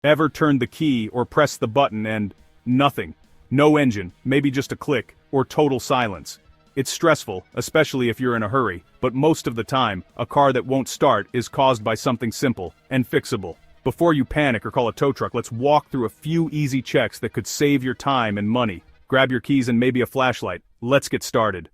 Ever turned the key or pressed the button and nothing? No engine, maybe just a click, or total silence. It's stressful, especially if you're in a hurry, but most of the time, a car that won't start is caused by something simple and fixable. Before you panic or call a tow truck, let's walk through a few easy checks that could save your time and money. Grab your keys and maybe a flashlight. Let's get started.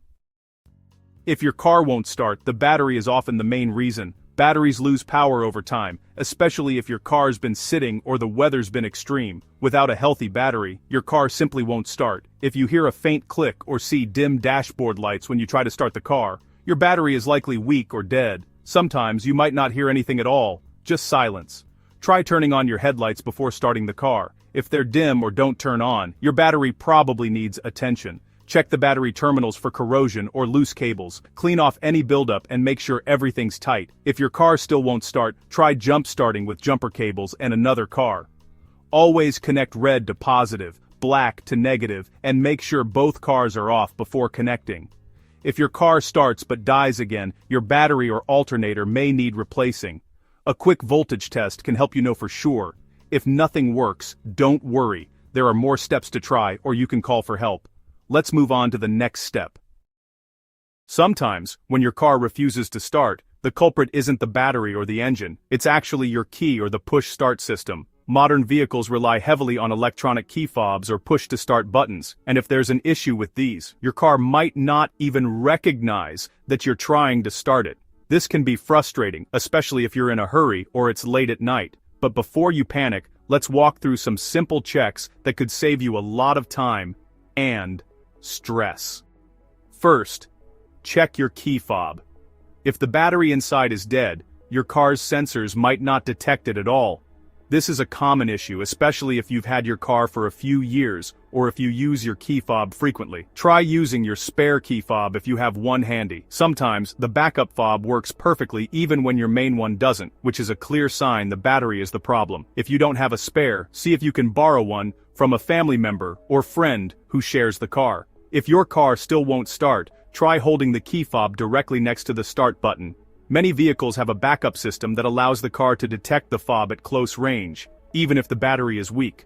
If your car won't start, the battery is often the main reason. Batteries lose power over time, especially if your car's been sitting or the weather's been extreme. Without a healthy battery, your car simply won't start. If you hear a faint click or see dim dashboard lights when you try to start the car, your battery is likely weak or dead. Sometimes you might not hear anything at all, just silence. Try turning on your headlights before starting the car. If they're dim or don't turn on, your battery probably needs attention. Check the battery terminals for corrosion or loose cables. Clean off any buildup and make sure everything's tight. If your car still won't start, try jump starting with jumper cables and another car. Always connect red to positive, black to negative, and make sure both cars are off before connecting. If your car starts but dies again, your battery or alternator may need replacing. A quick voltage test can help you know for sure. If nothing works, don't worry. There are more steps to try, or you can call for help. Let's move on to the next step. Sometimes, when your car refuses to start, the culprit isn't the battery or the engine, it's actually your key or the push-start system. Modern vehicles rely heavily on electronic key fobs or push-to-start buttons, and if there's an issue with these, your car might not even recognize that you're trying to start it. This can be frustrating, especially if you're in a hurry or it's late at night. But before you panic, let's walk through some simple checks that could save you a lot of time and stress. First, check your key fob. If the battery inside is dead, your car's sensors might not detect it at all. This is a common issue, especially if you've had your car for a few years, or if you use your key fob frequently. Try using your spare key fob if you have one handy. Sometimes, the backup fob works perfectly even when your main one doesn't, which is a clear sign the battery is the problem. If you don't have a spare, see if you can borrow one from a family member or friend who shares the car. If your car still won't start, try holding the key fob directly next to the start button. Many vehicles have a backup system that allows the car to detect the fob at close range, even if the battery is weak.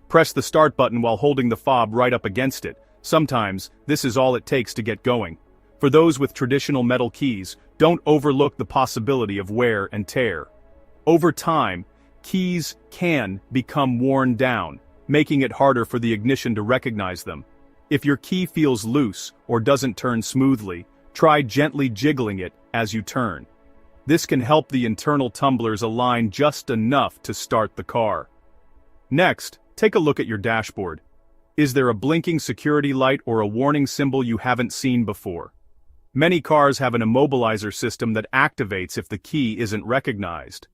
Press the start button while holding the fob right up against it. Sometimes, this is all it takes to get going. For those with traditional metal keys, don't overlook the possibility of wear and tear. Over time, keys can become worn down, making it harder for the ignition to recognize them. If your key feels loose or doesn't turn smoothly, try gently jiggling it as you turn. This can help the internal tumblers align just enough to start the car. Next, take a look at your dashboard. Is there a blinking security light or a warning symbol you haven't seen before? Many cars have an immobilizer system that activates if the key isn't recognized.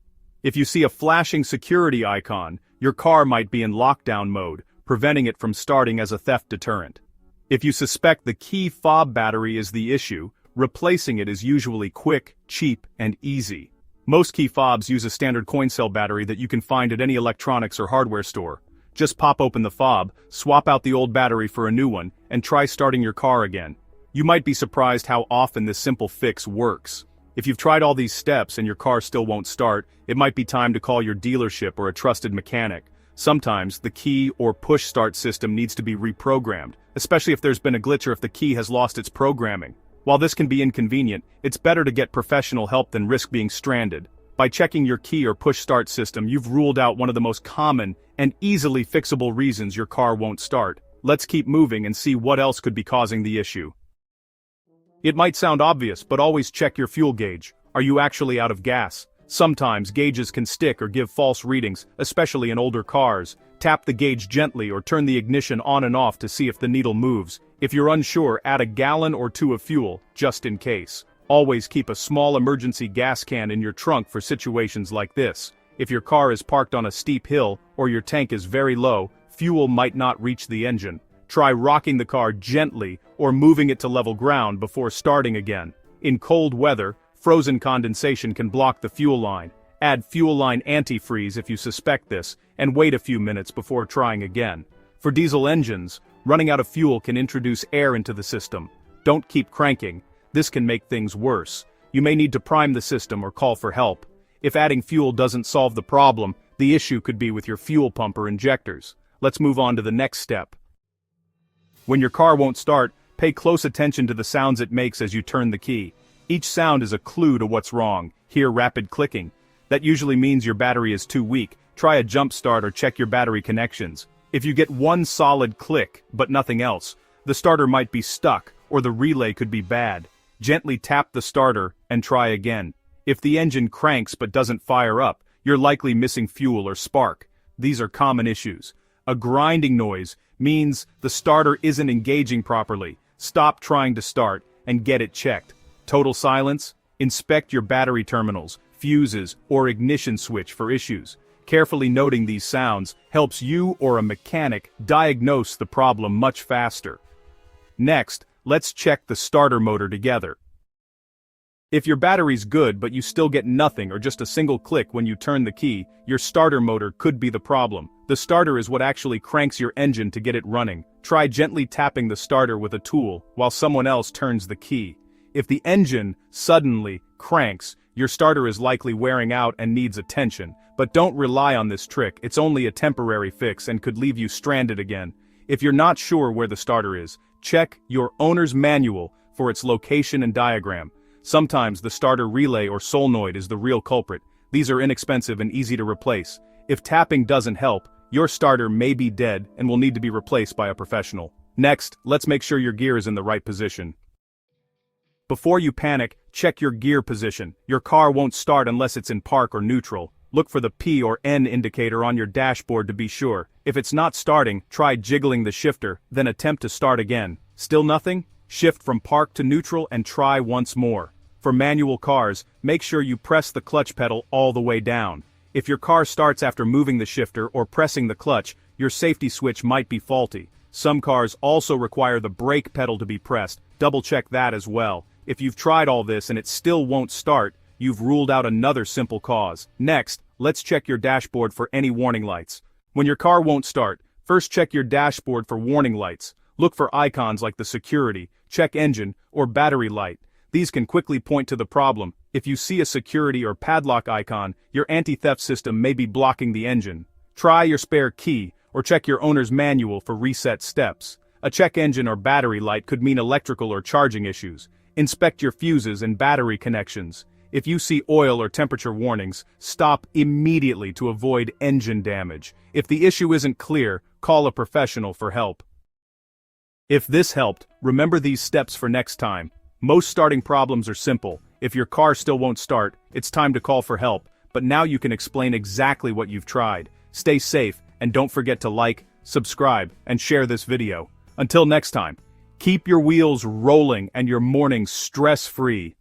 If you see a flashing security icon, your car might be in lockdown mode, preventing it from starting as a theft deterrent. If you suspect the key fob battery is the issue, replacing it is usually quick, cheap, and easy. Most key fobs use a standard coin cell battery that you can find at any electronics or hardware store. Just pop open the fob, swap out the old battery for a new one, and try starting your car again. You might be surprised how often this simple fix works. If you've tried all these steps and your car still won't start, it might be time to call your dealership or a trusted mechanic. Sometimes, the key or push start system needs to be reprogrammed, especially if there's been a glitch or if the key has lost its programming. While this can be inconvenient, it's better to get professional help than risk being stranded. By checking your key or push start system, you've ruled out one of the most common and easily fixable reasons your car won't start. Let's keep moving and see what else could be causing the issue. It might sound obvious, but always check your fuel gauge. Are you actually out of gas? Sometimes gauges can stick or give false readings, especially in older cars. Tap the gauge gently or turn the ignition on and off to see if the needle moves. If you're unsure, add a gallon or two of fuel, just in case. Always keep a small emergency gas can in your trunk for situations like this. If your car is parked on a steep hill or your tank is very low, fuel might not reach the engine. Try rocking the car gently or moving it to level ground before starting again. In cold weather, frozen condensation can block the fuel line. Add fuel line antifreeze if you suspect this, and wait a few minutes before trying again. For diesel engines, running out of fuel can introduce air into the system. Don't keep cranking. This can make things worse. You may need to prime the system or call for help. If adding fuel doesn't solve the problem, The issue could be with your fuel pump or injectors. Let's move on to the next step. When your car won't start, pay close attention to the sounds it makes as you turn the key. Each sound is a clue to what's wrong. Hear rapid clicking. That usually means your battery is too weak. Try a jump start or check your battery connections. If you get one solid click, but nothing else, the starter might be stuck, or the relay could be bad. Gently tap the starter and try again. If the engine cranks but doesn't fire up, you're likely missing fuel or spark. These are common issues. A grinding noise means the starter isn't engaging properly. Stop trying to start and get it checked. Total silence? Inspect your battery terminals, fuses, or ignition switch for issues. Carefully noting these sounds helps you or a mechanic diagnose the problem much faster. Next, let's check the starter motor together. If your battery's good but you still get nothing or just a single click when you turn the key, your starter motor could be the problem. The starter is what actually cranks your engine to get it running. Try gently tapping the starter with a tool while someone else turns the key. If the engine suddenly cranks, your starter is likely wearing out and needs attention. But don't rely on this trick, it's only a temporary fix and could leave you stranded again. If you're not sure where the starter is, check your owner's manual for its location and diagram. Sometimes the starter relay or solenoid is the real culprit. These are inexpensive and easy to replace. If tapping doesn't help, your starter may be dead and will need to be replaced by a professional. Next, let's make sure your gear is in the right position. Before you panic, check your gear position. Your car won't start unless it's in park or neutral. Look for the P or N indicator on your dashboard to be sure. If it's not starting, try jiggling the shifter, then attempt to start again. Still nothing? Shift from park to neutral and try once more. For manual cars, make sure you press the clutch pedal all the way down. If your car starts after moving the shifter or pressing the clutch, your safety switch might be faulty. Some cars also require the brake pedal to be pressed. Double check that as well. If you've tried all this and it still won't start, you've ruled out another simple cause. Next, let's check your dashboard for any warning lights. When your car won't start, first check your dashboard for warning lights. Look for icons like the security, check engine, or battery light. These can quickly point to the problem. If you see a security or padlock icon, your anti-theft system may be blocking the engine. Try your spare key, or check your owner's manual for reset steps. A check engine or battery light could mean electrical or charging issues. Inspect your fuses and battery connections. If you see oil or temperature warnings, stop immediately to avoid engine damage. If the issue isn't clear, call a professional for help. If this helped, remember these steps for next time. Most starting problems are simple. If your car still won't start, it's time to call for help, but now you can explain exactly what you've tried. Stay safe, and don't forget to like, subscribe, and share this video. Until next time, keep your wheels rolling and your mornings stress-free.